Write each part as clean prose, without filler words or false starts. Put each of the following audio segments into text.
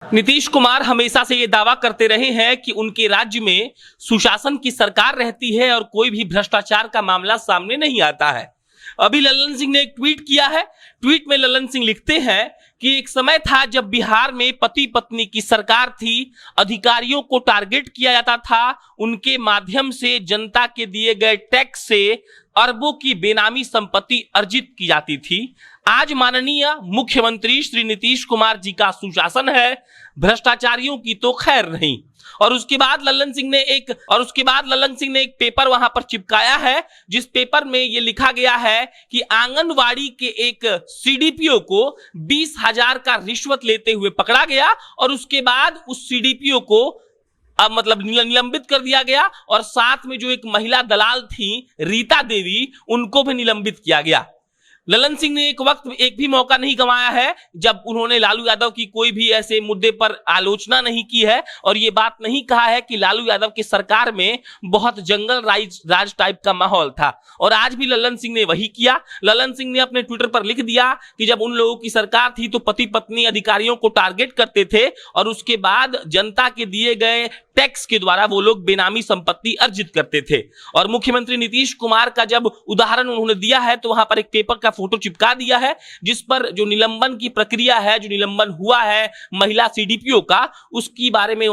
नीतीश कुमार हमेशा से ये दावा करते रहे हैं कि उनके राज्य में सुशासन की सरकार रहती है और कोई भी भ्रष्टाचार का मामला सामने नहीं आता है। अभी लल्लन सिंह ने एक ट्वीट किया है। ट्वीट में लल्लन सिंह लिखते हैं कि एक समय था जब बिहार में पति पत्नी की सरकार थी, अधिकारियों को टारगेट किया जाता था, उनके माध्यम से जनता के दिए गए टैक्स से अरबों की बेनामी संपत्ति अर्जित की जाती थी। आज माननीय मुख्यमंत्री श्री नीतीश कुमार जी का सुशासन है, भ्रष्टाचारियों की तो खैर नहीं। और उसके बाद लल्लन सिंह ने एक पेपर वहां पर चिपकाया है, जिस पेपर में यह लिखा गया है कि आंगनवाड़ी के एक सीडीपीओ को 20,000 का रिश्वत लेते हुए पकड़ा गया और उसके बाद उस सीडीपीओ को मतलब निलंबित कर दिया गया और साथ में जो एक महिला दलाल थी रीता देवी, उनको भी निलंबित किया गया। लल्लन सिंह ने एक भी मौका नहीं गंवाया है जब उन्होंने लालू यादव की कोई भी ऐसे मुद्दे पर आलोचना नहीं की है और ये बात नहीं कहा है कि लालू यादव की सरकार में बहुत जंगल राज टाइप का माहौल था। और आज भी लल्लन सिंह ने वही किया। लल्लन सिंह ने अपने ट्विटर पर लिख दिया कि जब उन लोगों की सरकार थी तो पति पत्नी अधिकारियों को टारगेट करते थे और उसके बाद जनता के दिए गए टैक्स के द्वारा वो लोग बेनामी संपत्ति अर्जित करते थे। और मुख्यमंत्री नीतीश कुमार का जब उदाहरण उन्होंने दिया है तो वहां पर एक पेपर का फोटो चिपका दिया है जिस पर जो निलंबन की प्रक्रिया है, जो निलंबन हुआ है महिला सीडीपीओ का, उसके बारे में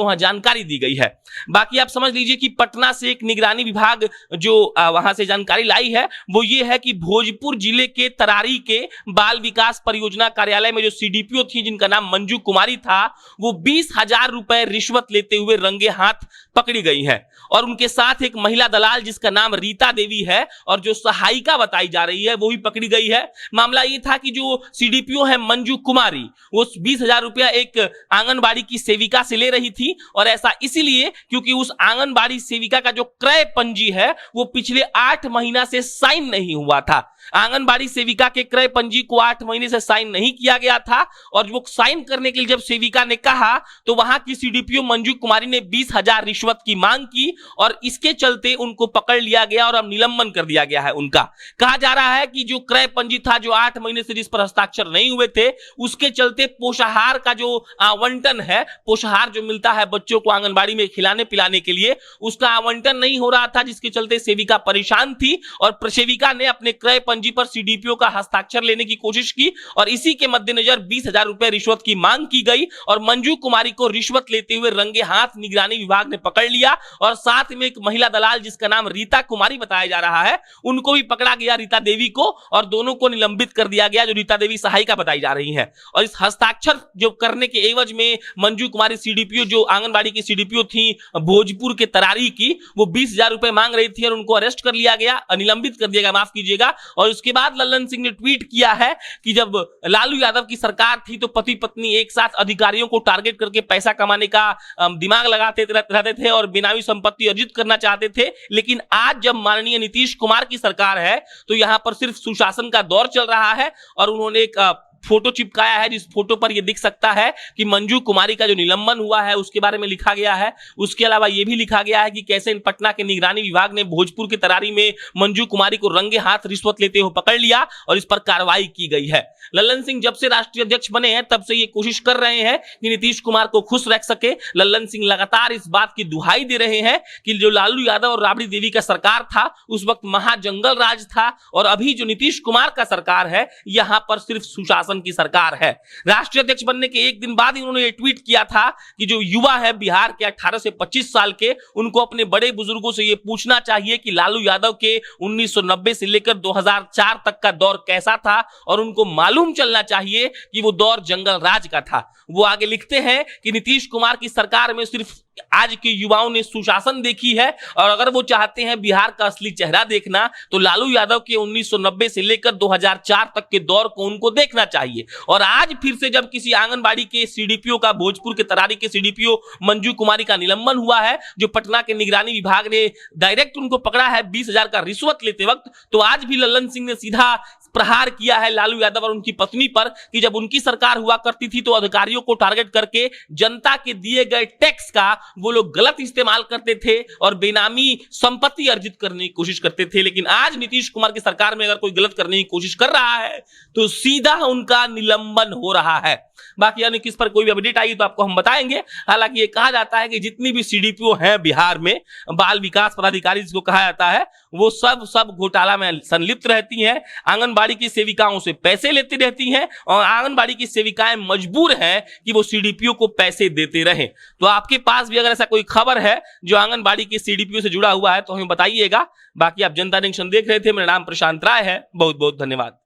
वहां जानकारी दी गई है। बाकी आप समझ लीजिए कि पटना से एक निगरानी विभाग जो वहां से जानकारी लाई है वो ये है कि भोजपुर जिले के तरारी के बाल विकास परियोजना कार्यालय में जो सीडीपीओ थी जिनका नाम मंजू कुमारी था, वो 20,000 रुपए रिश्वत लेते हुए रंगे हाथ पकड़ी गई है। और उनके साथ एक महिला दलाल जिसका नाम रीता देवी है और जो सहायिका बताई जा रही है वो भी पकड़ी गई है। मामला ये था कि जो सीडीपीओ है मंजू कुमारी, वो 20,000 रुपया एक आंगनबाड़ी की सेविका से ले रही थी और ऐसा इसीलिए क्योंकि उस आंगनबाड़ी सेविका का जो क्रय पंजी है वो पिछले 8 महीना से साइन नहीं हुआ था। आंगनबाड़ी सेविका के क्रय पंजी को 8 महीने से साइन नहीं किया गया था और वो साइन करने के लिए जब सेविका ने कहा तो वहां की सीडीपीओ मंजू कुमारी ने 20,000 रिश्वत की मांग की और इसके चलते उनको पकड़ लिया गया और अब निलंबन कर दिया गया है उनका। कहा जा रहा है कि जो क्रय पंजी था जो 8 महीने से जिस पर हस्ताक्षर नहीं हुए थे, उसके चलते पोषाहार का जो आवंटन है, पोषाहार जो मिलता है बच्चों को आंगनबाड़ी में खिलाने पिलाने के लिए, उसका आवंटन नहीं हो रहा था, जिसके चलते सेविका परेशान थी और सेविका ने अपने क्रय पंजी पर सीडीपीओ का हस्ताक्षर लेने की कोशिश की और इसी के मद्देनजर 20,000 रुपए रिश्वत की मांग की गई और मंजू कुमारी को रिश्वत लेते हुए रंगे हाथ निगरानी विभाग ने पकड़ लिया और साथ में एक महिला दलाल जिसका नाम रीता कुमारी बताया जा रहा है, उनको भी पकड़ा गया, रीता देवी को, और दोनों को निलंबित कर दिया गया, जो रीता देवी सहायिका बताई जा रही है। और इस हस्ताक्षर जो करने के एवज में मंजू कुमारी सीडीपीओ जो आंगनबाड़ी की सीडीपीओ थी भोजपुर के तरारी की, वो 20,000 रुपए मांग रही थी और उनको अरेस्ट कर लिया गया, निलंबित कर दिया गया, माफ कीजिएगा। और उसके बाद लल्लन सिंह ने ट्वीट किया है कि जब लालू यादव की सरकार थी तो पति पत्नी एक साथ अधिकारियों को टारगेट करके पैसा कमाने का दिमाग लगाते रहते थे और बेनामी संपत्ति अर्जित करना चाहते थे, लेकिन आज जब माननीय नीतीश कुमार की सरकार है तो यहां पर सिर्फ सुशासन का दौर चल रहा है। और उन्होंने एक फोटो चिपकाया है जिस फोटो पर यह दिख सकता है कि मंजू कुमारी का जो निलंबन हुआ है उसके बारे में लिखा गया है। उसके अलावा यह भी लिखा गया है कि कैसे पटना के निगरानी विभाग ने भोजपुर के तरारी में मंजू कुमारी को रंगे हाथ रिश्वत लेते हुए पकड़ लिया और इस पर कार्रवाई की गई है। लल्लन सिंह जब से राष्ट्रीय अध्यक्ष बने हैं तब से ये कोशिश कर रहे हैं कि नीतीश कुमार को खुश रख सके। लल्लन सिंह लगातार इस बात की दुहाई दे रहे हैं कि जो लालू यादव और राबड़ी देवी का सरकार था उस वक्त महाजंगल राज था और अभी जो नीतीश कुमार का सरकार है यहां पर सिर्फ सुशासन की सरकार है। राष्ट्रीय अध्यक्ष बनने के एक दिन बाद इन्होंने ये ट्वीट किया था कि जो युवा है बिहार के 18 से 25 साल के, उनको अपने बड़े बुजुर्गों से ये पूछना चाहिए कि लालू यादव के 1990 से लेकर 2004 तक का दौर कैसा था और उनको मालूम चलना चाहिए कि वो दौर जंगल राज का था। वो आगे लिखते हैं कि नीतीश कुमार की सरकार में सिर्फ आज के युवाओं ने सुशासन देखी है और अगर वो चाहते हैं बिहार का असली चेहरा देखना तो लालू यादव के 1990 से लेकर 2004 तक के दौर को उनको देखना चाहिए। और आज फिर से जब किसी आंगनबाड़ी के सीडीपीओ का, भोजपुर के तरारी के सीडीपीओ मंजू कुमारी का निलंबन हुआ है, जो पटना के निगरानी विभाग ने डायरेक्ट उनको पकड़ा है 20,000 का रिश्वत लेते वक्त, तो आज भी लल्लन सिंह ने सीधा प्रहार किया है लालू यादव और उनकी पत्नी पर कि जब उनकी सरकार हुआ करती थी तो अधिकारियों को टारगेट करके जनता के दिए गए टैक्स का वो लोग गलत इस्तेमाल करते थे और बेनामी संपत्ति अर्जित करने की कोशिश करते थे। लेकिन आज नीतीश कुमार की सरकार में अगर कोई गलत करने की कोशिश कर रहा है तो सीधा उनका निलंबन हो रहा है। बाकी यानी किस पर कोई भी अपडेट आएगी तो आपको हम बताएंगे। हालांकि ये कहा जाता है कि जितनी भी सीडीपीओ हैं बिहार में, बाल विकास पदाधिकारी जिसको कहा जाता है, वो सब घोटाला में संलिप्त रहती हैं, आंगनबाड़ी की सेविकाओं से पैसे लेती रहती हैं और आंगनबाड़ी की सेविकाएं मजबूर हैं कि वो सीडीपीओ को पैसे देते रहें। तो आपके पास भी अगर ऐसा कोई खबर है जो आंगनबाड़ी की सीडीपीओ से जुड़ा हुआ है तो हमें बताइएगा। बाकी आप जनता जंक्शन देख रहे थे, मेरा नाम प्रशांत राय है। बहुत बहुत धन्यवाद।